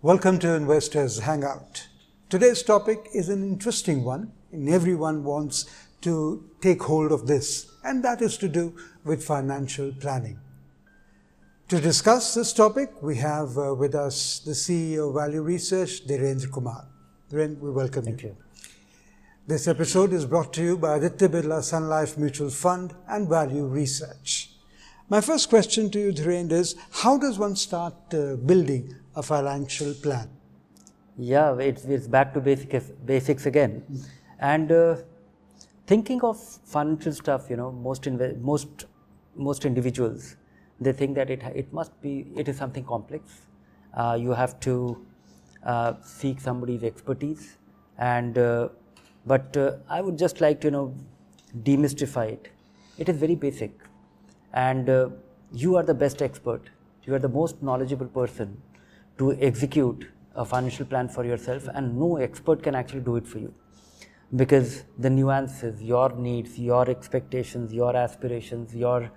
Welcome to Investors Hangout. Today's topic is an interesting one, and everyone wants to take hold of this, and that is to do with financial planning. To discuss this topic, we have with us the CEO of Value Research, Dhirendra Kumar. Dhirendra, we welcome you. Thank you. This episode is brought to you by Aditya Birla Sun Life Mutual Fund and Value Research. My first question to you, Dhirendra, is how does one start building a financial plan? Yeah, it's back to basics again. And thinking of financial stuff, most individuals, they think that it is something complex. You have to seek somebody's expertise, but I would just like to demystify it. It is very basic, and you are the best expert. You are the most knowledgeable person to execute a financial plan for yourself, and no expert can actually do it for you, because the nuances, your needs, your expectations, your aspirations, your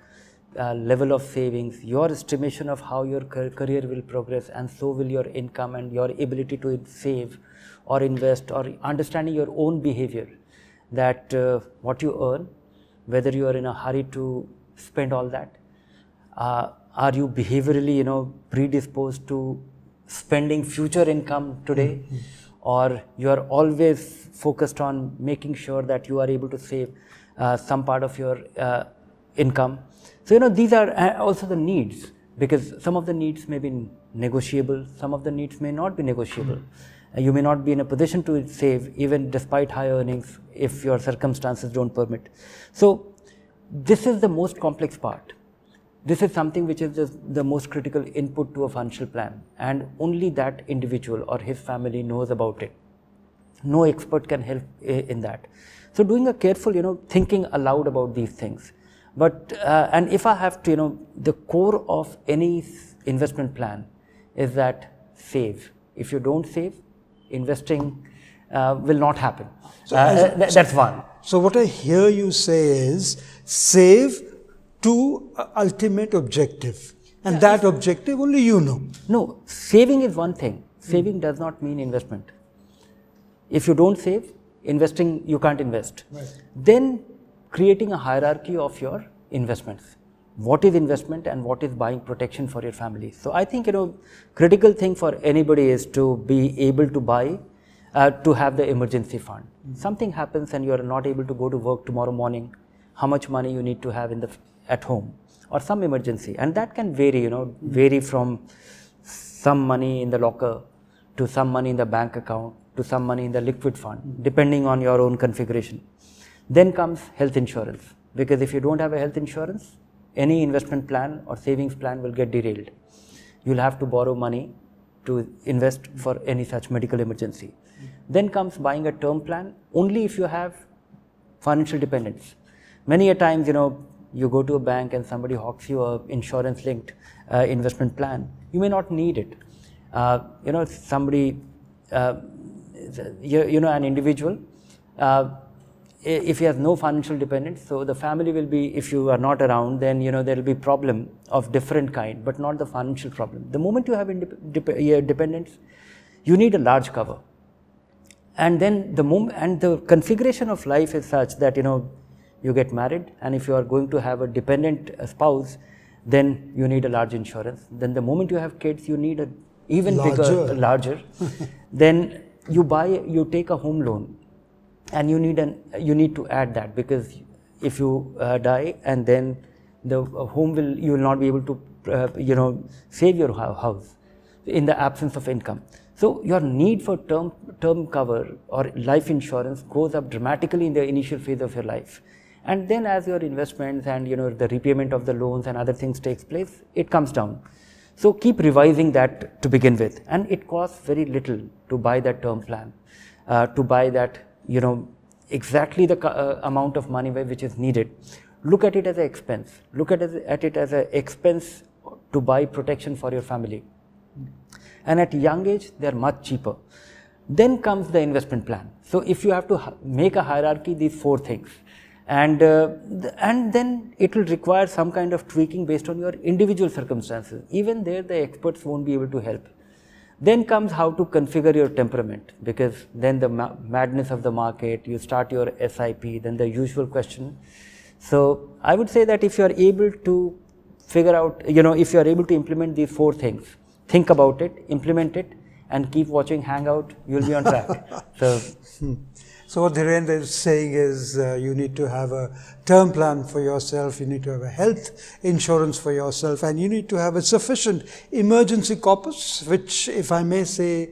level of savings, your estimation of how your career will progress, and so will your income and your ability to save or invest, or understanding your own behavior, that what you earn, whether you are in a hurry to spend all that, are you behaviorally predisposed to spending future income today, or you are always focused on making sure that you are able to save some part of your income. So these are also the needs, because some of the needs may be negotiable, some of the needs may not be negotiable. You may not be in a position to save even despite high earnings if your circumstances don't permit. So this is the most complex part. This is something which is the most critical input to a financial plan, and only that individual or his family knows about it. No expert can help in that. So doing a careful, thinking aloud about these things. But and if I have to, the core of any investment plan is that save. If you don't save, investing will not happen. So that's one. So what I hear you say is save to ultimate objective, and that objective only you know. No, saving is one thing. Saving does not mean investment. If you don't save, investing, you can't invest. Right. Then creating a hierarchy of your investments. What is investment and what is buying protection for your family? So I think critical thing for anybody is to be able to buy, to have the emergency fund. Something happens and you are not able to go to work tomorrow morning. How much money you need to have at home, or some emergency, and that can vary. Vary from some money in the locker to some money in the bank account to some money in the liquid fund, depending on your own configuration. Then comes health insurance, because if you don't have a health insurance, any investment plan or savings plan will get derailed. You'll have to borrow money to invest for any such medical emergency. Then comes buying a term plan only if you have financial dependence. Many a times, you go to a bank and somebody hawks you a insurance-linked investment plan. You may not need it. Somebody, an individual, if he has no financial dependence, so the family will be, if you are not around, then there will be problem of different kind, but not the financial problem. The moment you have dependence, you need a large cover. And then the configuration of life is such that you get married, and if you are going to have a dependent spouse, then you need a large insurance. Then the moment you have kids, you need a even larger. Then you take a home loan, and you need to add that, because if you die, and then the home you will not be able to save your house in the absence of income. So your need for term cover or life insurance goes up dramatically in the initial phase of your life. And then as your investments and the repayment of the loans and other things takes place, it comes down. So keep revising that to begin with, and it costs very little to buy that term plan, to buy that exactly the amount of money which is needed. Look at it as an expense. Look at it as an expense to buy protection for your family. And at a young age, they are much cheaper. Then comes the investment plan. So if you have to make a hierarchy, these four things. And then it will require some kind of tweaking based on your individual circumstances. Even there, the experts won't be able to help. Then comes how to configure your temperament, because then the madness of the market, you start your SIP, then the usual question. So I would say that if you are able to figure out, if you are able to implement these 4 things, think about it, implement it, and keep watching Hangout, you'll be on track. So what Dhirendra is saying is you need to have a term plan for yourself, you need to have a health insurance for yourself, and you need to have a sufficient emergency corpus, which, if I may say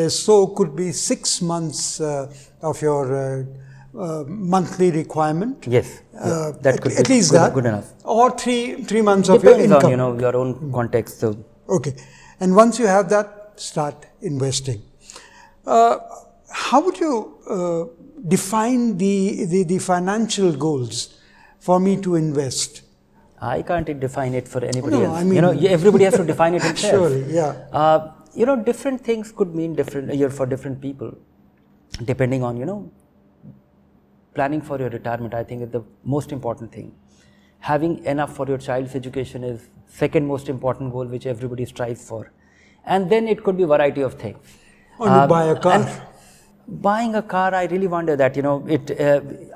so, could be 6 months of your monthly requirement. Yes, that could at be least good enough. Or three months of your income. Depends on your own context. So. Okay, and once you have that, start investing. How would you define the financial goals for me to invest? I can't define it for anybody No, else. I mean, everybody has to define it himself. Surely, yeah. Different things could mean different for different people, depending on planning for your retirement. I think is the most important thing. Having enough for your child's education is second most important goal, which everybody strives for, and then it could be variety of things. Or you buy a car. Buying a car, I really wonder that,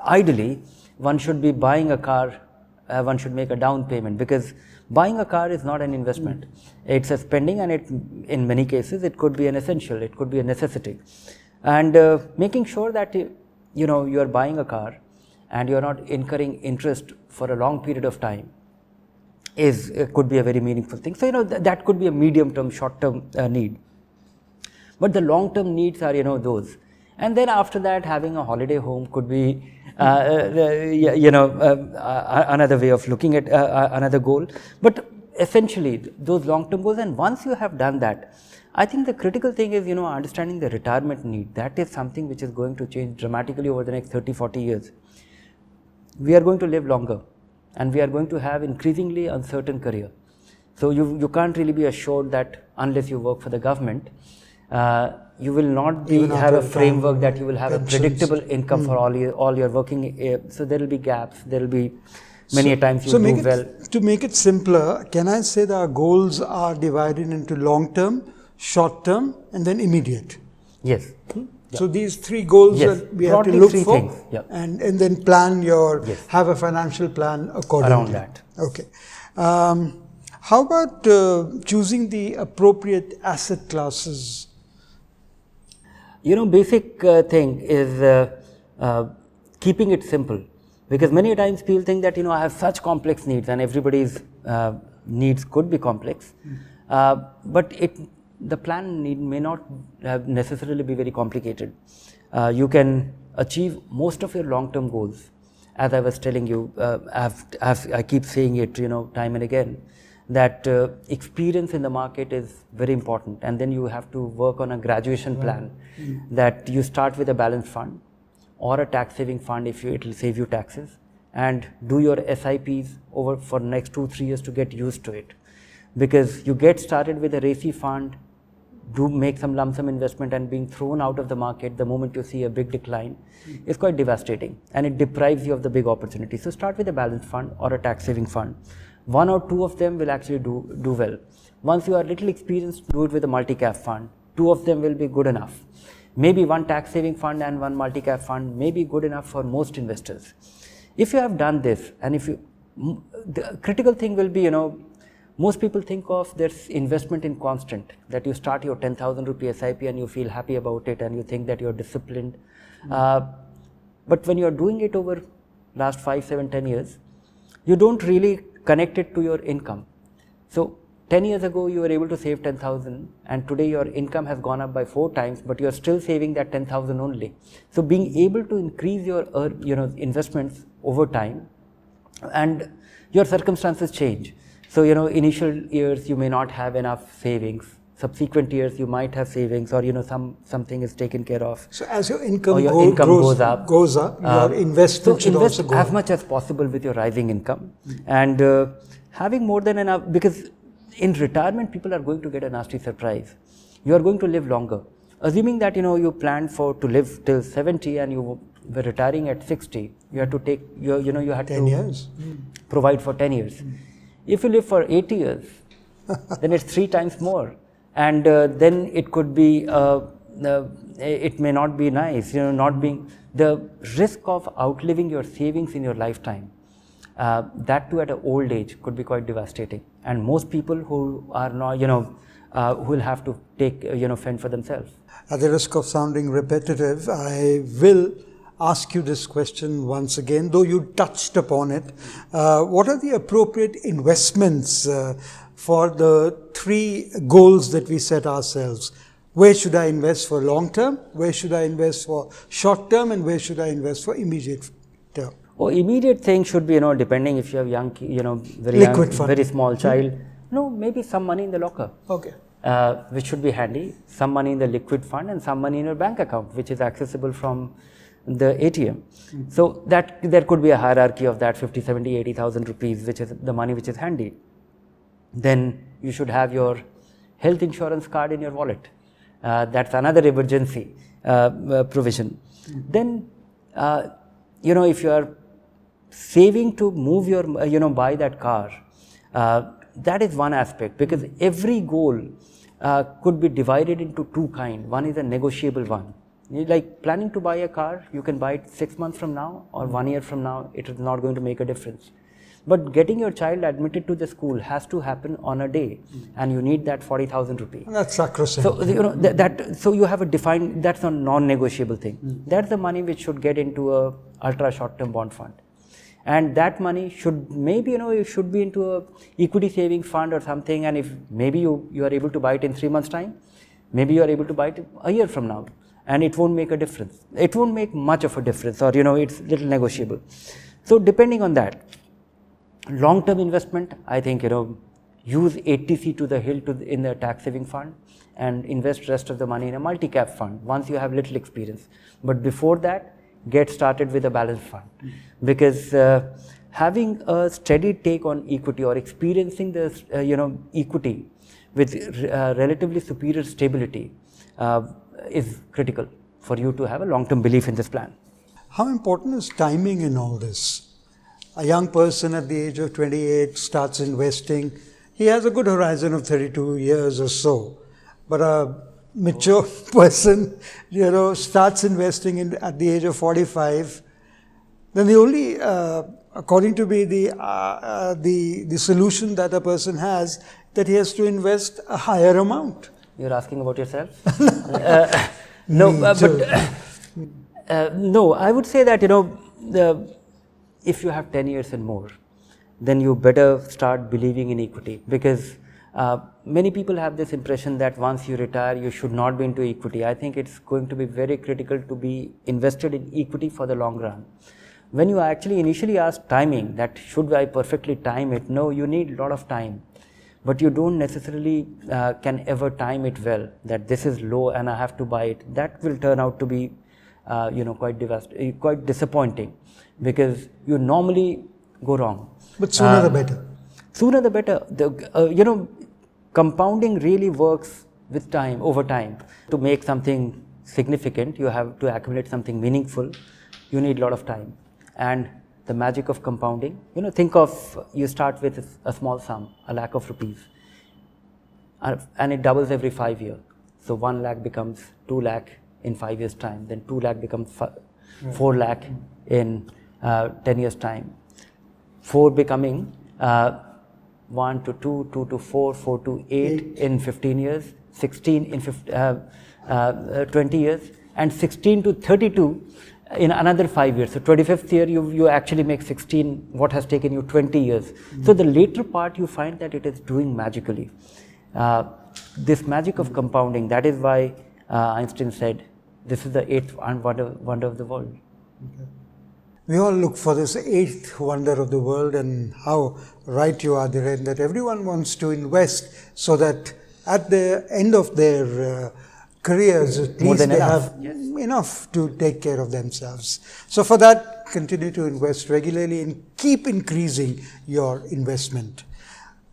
ideally, one should be buying a car, one should make a down payment, because buying a car is not an investment. It's a spending, and in many cases, it could be an essential, it could be a necessity. And making sure that, you are buying a car and you are not incurring interest for a long period of time could be a very meaningful thing. So, that could be a medium-term, short-term need. But the long-term needs are, those. And then after that, having a holiday home could be, another way of looking at another goal. But essentially, those long-term goals, and once you have done that, I think the critical thing is, understanding the retirement need. That is something which is going to change dramatically over the next 30, 40 years. We are going to live longer, and we are going to have increasingly uncertain career. So you can't really be assured that unless you work for the government, you will not have a framework that you will have pensions, a predictable income for all your working. So there will be gaps. There will be many times you do well. To make it simpler, can I say that our goals are divided into long term, short term, and then immediate? Yes. So these 3 goals that we have to look for, and then plan have a financial plan accordingly. Around that. Okay. How about choosing the appropriate asset classes? Basic thing is keeping it simple, because many times people think that I have such complex needs, and everybody's needs could be complex, but the plan may not necessarily be very complicated. You can achieve most of your long-term goals, as I was telling you. I keep saying it, time and again, that experience in the market is very important, and then you have to work on a graduation plan, that you start with a balanced fund or a tax saving fund if it will save you taxes, and do your SIPs for next 2-3 years to get used to it, because you get started with a racy fund, do make some lump sum investment, and being thrown out of the market the moment you see a big decline is quite devastating, and it deprives you of the big opportunity. So start with a balanced fund or a tax saving fund. 1 or 2 of them will actually do well. Once you are little experienced, do it with a multi-cap fund. 2 of them will be good enough. Maybe 1 tax saving fund and 1 multi-cap fund may be good enough for most investors. If you have done this, and the critical thing will be, most people think of this investment in constant, that you start your 10,000 rupee SIP and you feel happy about it and you think that you're disciplined. But when you're doing it over last 5, 7, 10 years, you don't really connect it to your income. So 10 years ago you were able to save 10,000, and today your income has gone up by 4 times, but you're still saving that 10,000 only. So being able to increase your investments over time, and your circumstances change. So initial years you may not have enough savings. Subsequent years you might have savings, or something is taken care of. So as your income, goes up, your investment should also go up. As much as possible with your rising income, and having more than enough, because in retirement people are going to get a nasty surprise. You are going to live longer. Assuming that you planned to live till 70 and you were retiring at 60, you had to take you had 10 to years. Provide for 10 years. If you live for 80 years, then it's 3 times more. and then it could be, it may not be nice, not being, the risk of outliving your savings in your lifetime, that too at an old age, could be quite devastating. And most people who are not, who will have to take, fend for themselves. At the risk of sounding repetitive, I will ask you this question once again, though you touched upon it. What are the appropriate investments for the three goals that we set ourselves? Where should I invest for long term? Where should I invest for short term? And where should I invest for immediate term? Oh, immediate thing should be, depending if you have young, very Liquid young, fund. very small child. No, maybe some money in the locker. Okay. Which should be handy. Some money in the liquid fund and some money in your bank account, which is accessible from the ATM. So that there could be a hierarchy of that 50, 70, 80,000 rupees, which is the money which is handy. Then you should have your health insurance card in your wallet. That's another emergency provision. Then, if you are saving to move your, buy that car, that is one aspect, because every goal could be divided into two kinds. One is a negotiable one. Like planning to buy a car, you can buy it 6 months from now or 1 year from now, it is not going to make a difference. But getting your child admitted to the school has to happen on a day, and you need that 40,000 rupees. That's sacrosanct. So, so you have a defined, that's a non-negotiable thing. That's the money which should get into a ultra short-term bond fund. And that money should maybe, it should be into a equity savings fund or something, and if maybe you are able to buy it in 3 months' time, maybe you are able to buy it a year from now, and it won't make a difference. It won't make much of a difference, or it's little negotiable. So depending on that, long-term investment, I think, use 80C to the hill in the tax saving fund, and invest rest of the money in a multi-cap fund once you have little experience. But before that, get started with a balanced fund, because having a steady take on equity or experiencing this, equity with relatively superior stability is critical for you to have a long-term belief in this plan. How important is timing in all this? A young person at the age of 28 starts investing. He has a good horizon of 32 years or so. But a mature person, starts investing at the age of 45. Then the only, according to me, the solution that a person has, that he has to invest a higher amount. You're asking about yourself? No, no, I would say that, if you have 10 years and more, then you better start believing in equity, because many people have this impression that once you retire, you should not be into equity. I think it's going to be very critical to be invested in equity for the long run. When you actually initially ask timing, that should I perfectly time it? No, you need a lot of time, but you don't necessarily can ever time it well, that this is low and I have to buy it. That will turn out to be quite disappointing, because you normally go wrong. But sooner the better. Sooner the better. Compounding really works with time, over time. To make something significant, you have to accumulate something meaningful. You need a lot of time. And the magic of compounding, think of, you start with a small sum, 1 lakh of rupees, and it doubles every 5 years. So 1 lakh becomes 2 lakh in 5 years' time, then 2 lakh becomes 4 lakh in 10 years' time. 4 becoming 1 to 2, 2 to 4, 4 to 8 in 15 years, 16 in 20 years, and 16 to 32 in another 5 years. So 25th year, you actually make 16, what has taken you 20 years. So the later part, you find that it is doing magically. This magic of compounding, that is why Einstein said, this is the 8th wonder of the world. Okay. We all look for this 8th wonder of the world, and how right you are, Dhiren, that everyone wants to invest so that at the end of their careers, at least they have enough to take care of themselves. So for that, continue to invest regularly and keep increasing your investment.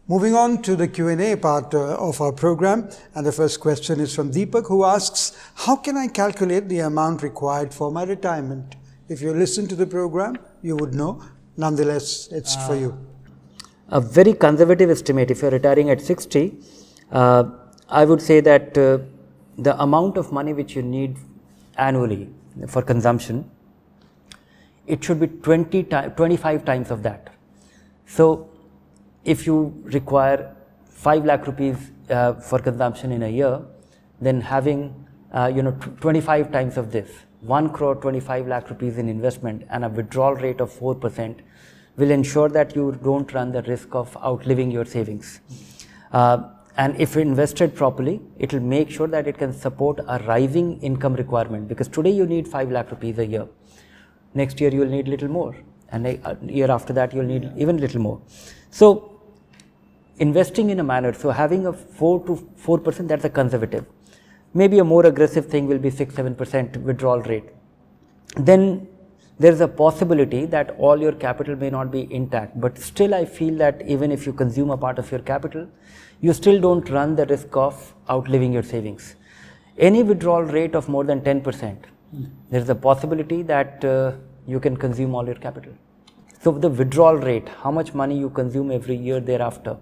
Moving on to the Q&A part of our program, and the first question is from Deepak, who asks, how can I calculate the amount required for my retirement? If you listen to the program, you would know. Nonetheless, it's for you. A very conservative estimate, if you're retiring at 60, I would say that the amount of money which you need annually for consumption, it should be 25 times of that. So if you require 5 lakh rupees for consumption in a year, then having 25 times of this, 1 crore 25 lakh rupees in investment and a withdrawal rate of 4% will ensure that you don't run the risk of outliving your savings. And if invested properly, it will make sure that it can support a rising income requirement, because today you need 5 lakh rupees a year. Next year you will need little more, and a year after that you will need even little more. So investing in a manner, so having a 4%, that's a conservative. Maybe a more aggressive thing will be 6-7% withdrawal rate. Then there is a possibility that all your capital may not be intact, but still I feel that even if you consume a part of your capital, you still don't run the risk of outliving your savings. Any withdrawal rate of more than 10%, there is a possibility that you can consume all your capital. So the withdrawal rate, how much money you consume every year thereafter,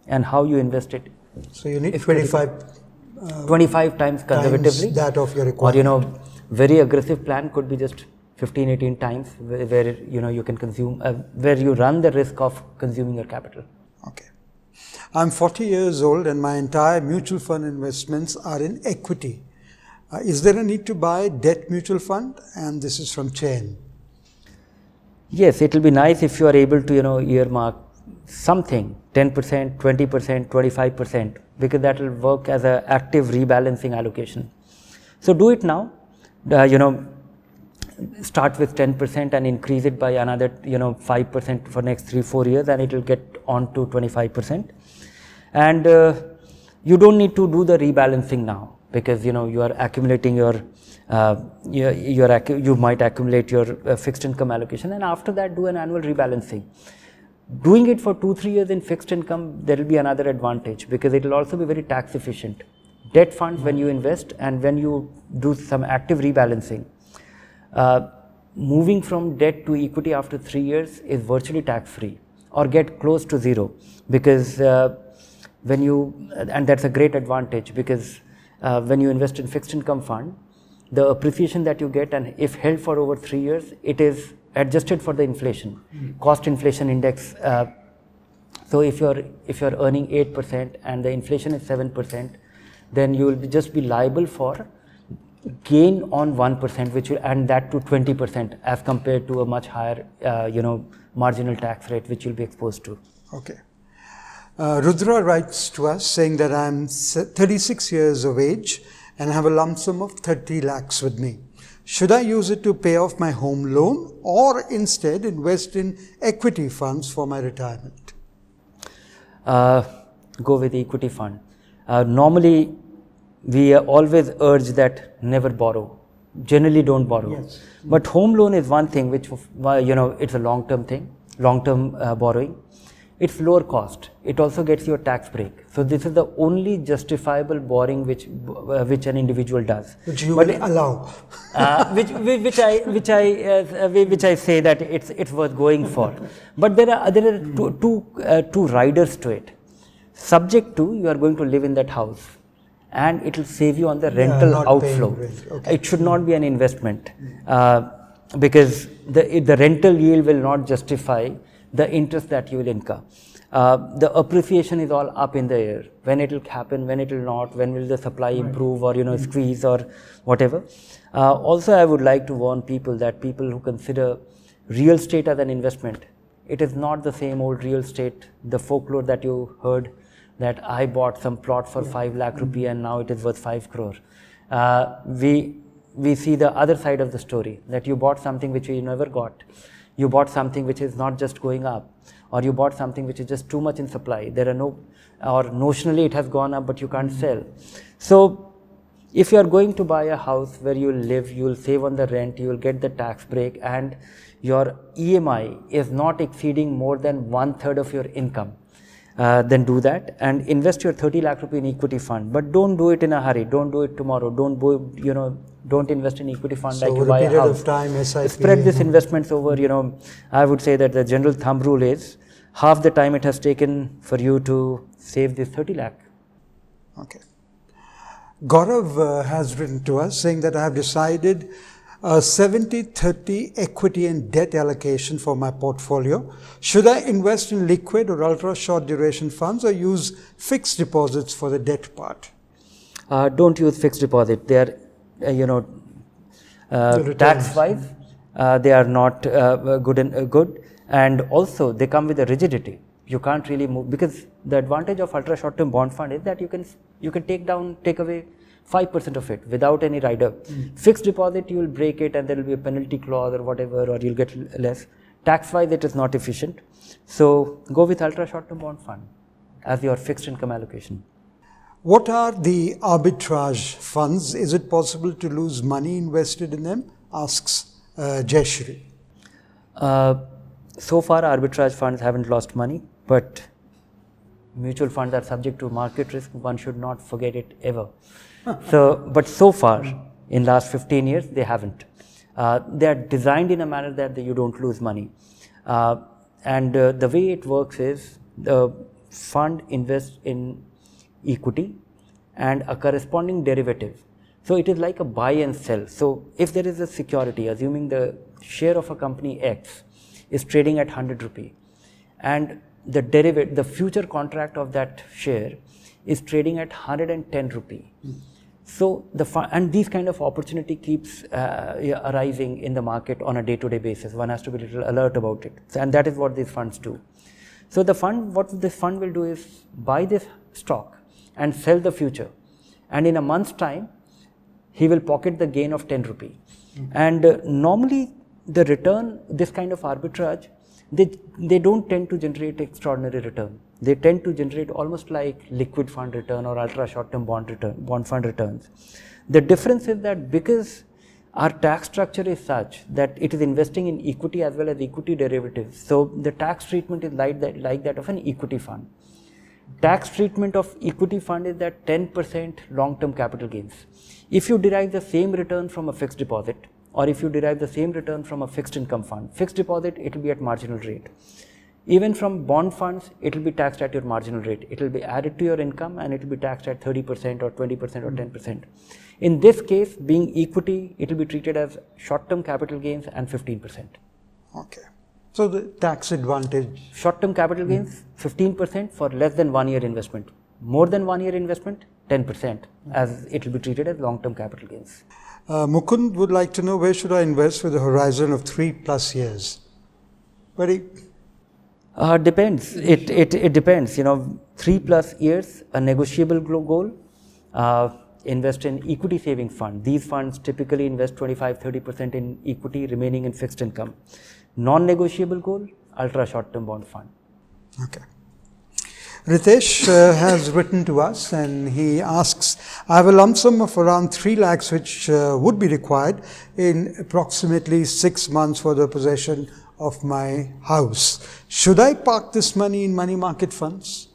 and how you invest it. So you need 25 times conservatively. Times that of your requirement. Or very aggressive plan could be just 15-18 times where you can consume, where you run the risk of consuming your capital. Okay. I'm 40 years old and my entire mutual fund investments are in equity. Is there a need to buy debt mutual fund? And this is from Chen. Yes, it will be nice if you are able to earmark something, 10%, 20%, 25%, because that will work as an active rebalancing allocation. So do it now. Start with 10% and increase it by another 5% for next 3-4 years, and it will get on to 25%. And you don't need to do the rebalancing now, because you are accumulating you might accumulate your fixed income allocation, and after that do an annual rebalancing. Doing it for 2-3 years in fixed income, there will be another advantage, because it will also be very tax efficient. Debt funds, when you invest and when you do some active rebalancing, moving from debt to equity after 3 years is virtually tax free or get close to zero, because and that's a great advantage, because when you invest in fixed income fund, the appreciation that you get, and if held for over 3 years, it is adjusted for the inflation, cost inflation index. So if you're earning 8% and the inflation is 7%, then you will just be liable for gain on 1%, which will, and that to 20% as compared to a much higher marginal tax rate which you'll be exposed to. Okay. Rudra writes to us saying that I'm 36 years of age and have a lump sum of 30 lakhs with me. Should I use it to pay off my home loan or instead invest in equity funds for my retirement? Go with the equity fund. Normally, we always urge that never borrow. Generally, don't borrow. Yes. But home loan is one thing which, it's a long-term thing, long-term borrowing. It's lower cost. It also gets your tax break. So this is the only justifiable borrowing which an individual does. Which you will allow. Which I say that it's worth going for. But there are two riders to it. Subject to you are going to live in that house, and it will save you on the rental outflow. Okay. It should not be an investment, because the rental yield will not justify the interest that you will incur. The appreciation is all up in the air. When it will happen, when it will not, when will the supply improve or squeeze or whatever. Also, I would like to warn people that people who consider real estate as an investment, it is not the same old real estate, the folklore that you heard, that I bought some plot for 5 lakh rupee and now it is worth 5 crore. We see the other side of the story, that you bought something which you never got. You bought something which is not just going up, or you bought something which is just too much in supply. There are or notionally it has gone up, but you can't sell. So if you are going to buy a house where you will live, you will save on the rent, you will get the tax break, and your EMI is not exceeding more than 1/3 of your income, then do that and invest your 30 lakh rupee in equity fund. But don't do it in a hurry. Don't do it tomorrow. Don't invest in equity fund like you buy a house. Of time, SIP, spread this investments over. I would say that the general thumb rule is half the time it has taken for you to save this 30 lakh. Okay. Gaurav has written to us saying that I have decided a 70-30 equity and debt allocation for my portfolio. Should I invest in liquid or ultra short duration funds or use fixed deposits for the debt part? Don't use fixed deposit. They are, tax-wise, they are not good, and also they come with a rigidity. You can't really move, because the advantage of ultra short-term bond fund is that you can take away 5% of it without any rider. Fixed deposit, you will break it and there will be a penalty clause or whatever, or you'll get less. Tax-wise, it is not efficient. So go with ultra short-term bond fund as your fixed income allocation. What are the arbitrage funds? Is it possible to lose money invested in them? Asks Jayashri. So far, arbitrage funds haven't lost money, but mutual funds are subject to market risk. One should not forget it ever. But so far, in last 15 years, they haven't. They are designed in a manner that you don't lose money. The way it works is the fund invests in equity and a corresponding derivative. So it is like a buy and sell. So if there is a security, assuming the share of a company X is trading at 100 rupee and the future contract of that share is trading at 110 rupee. So and these kind of opportunity keeps arising in the market on a day-to-day basis. One has to be a little alert about it, and that is what these funds do. So what this fund will do is buy this stock and sell the future, and in a month's time, he will pocket the gain of 10 rupee. And normally, the return, this kind of arbitrage, they don't tend to generate extraordinary return. They tend to generate almost like liquid fund return or ultra short-term bond fund returns. The difference is that because our tax structure is such that it is investing in equity as well as equity derivatives, so the tax treatment is like that of an equity fund. Tax treatment of equity fund is that 10% long-term capital gains. If you derive the same return from a fixed deposit, or if you derive the same return from a fixed income fund, fixed deposit, it will be at marginal rate. Even from bond funds, it will be taxed at your marginal rate. It will be added to your income and it will be taxed at 30% or 20% or 10%. In this case, being equity, it will be treated as short-term capital gains and 15%. Okay. So the tax advantage. Short-term capital gains, 15% for less than 1 year investment. More than 1 year investment, 10%, as it will be treated as long-term capital gains. Mukund would like to know, where should I invest with a horizon of 3+ years? Depends. It depends. 3+ years, a negotiable goal. Invest in equity saving fund. These funds typically invest 25-30% in equity, remaining in fixed income. Non-negotiable goal, ultra short-term bond fund. Okay. Ritesh has written to us and he asks, I have a lump sum of around 3 lakhs which would be required in approximately 6 months for the possession of my house. Should I park this money in money market funds?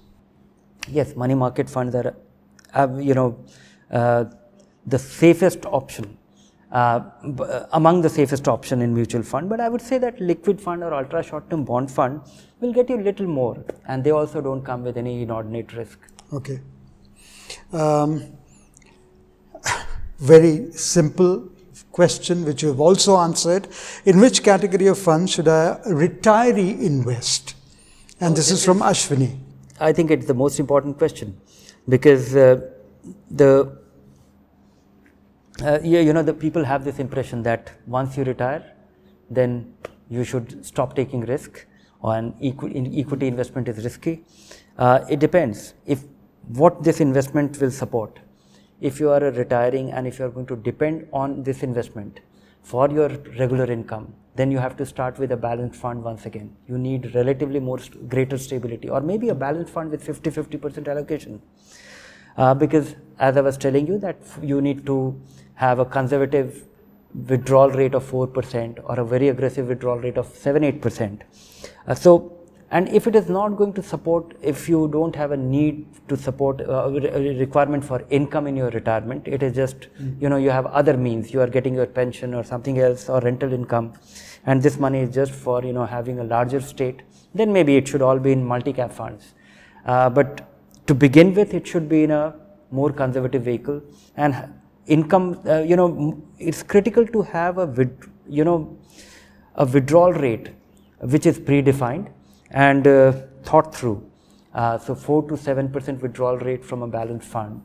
Yes, money market funds are, the safest option, among the safest option in mutual fund. But I would say that liquid fund or ultra short-term bond fund will get you a little more, and they also don't come with any inordinate risk. Okay. Very simple question which you have also answered. In which category of fund should a retiree invest? And this is from Ashwini. I think it's the most important question, because the people have this impression that once you retire, then you should stop taking risk, and equity investment is risky. It depends what this investment will support. If you are retiring and if you are going to depend on this investment for your regular income, then you have to start with a balanced fund once again. You need relatively greater stability, or maybe a balanced fund with 50% allocation. Because as I was telling you, that you need to have a conservative withdrawal rate of 4% or a very aggressive withdrawal rate of 7-8%. And if it is not going to support, if you don't have a need to support a requirement for income in your retirement, it is just, you have other means, you are getting your pension or something else or rental income, and this money is just for, having a larger estate, then maybe it should all be in multi-cap funds. But to begin with, it should be in a more conservative vehicle, and income, it's critical to have a withdrawal rate which is predefined and thought through. So 4 to 7% withdrawal rate from a balanced fund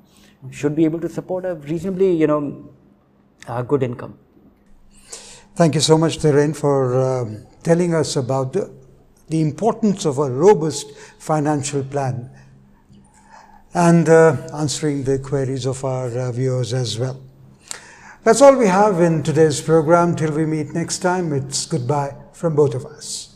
should be able to support a reasonably, good income. Thank you so much, Dhiren, for telling us about the importance of a robust financial plan and answering the queries of our viewers as well. That's all we have in today's program. Till we meet next time, it's goodbye from both of us.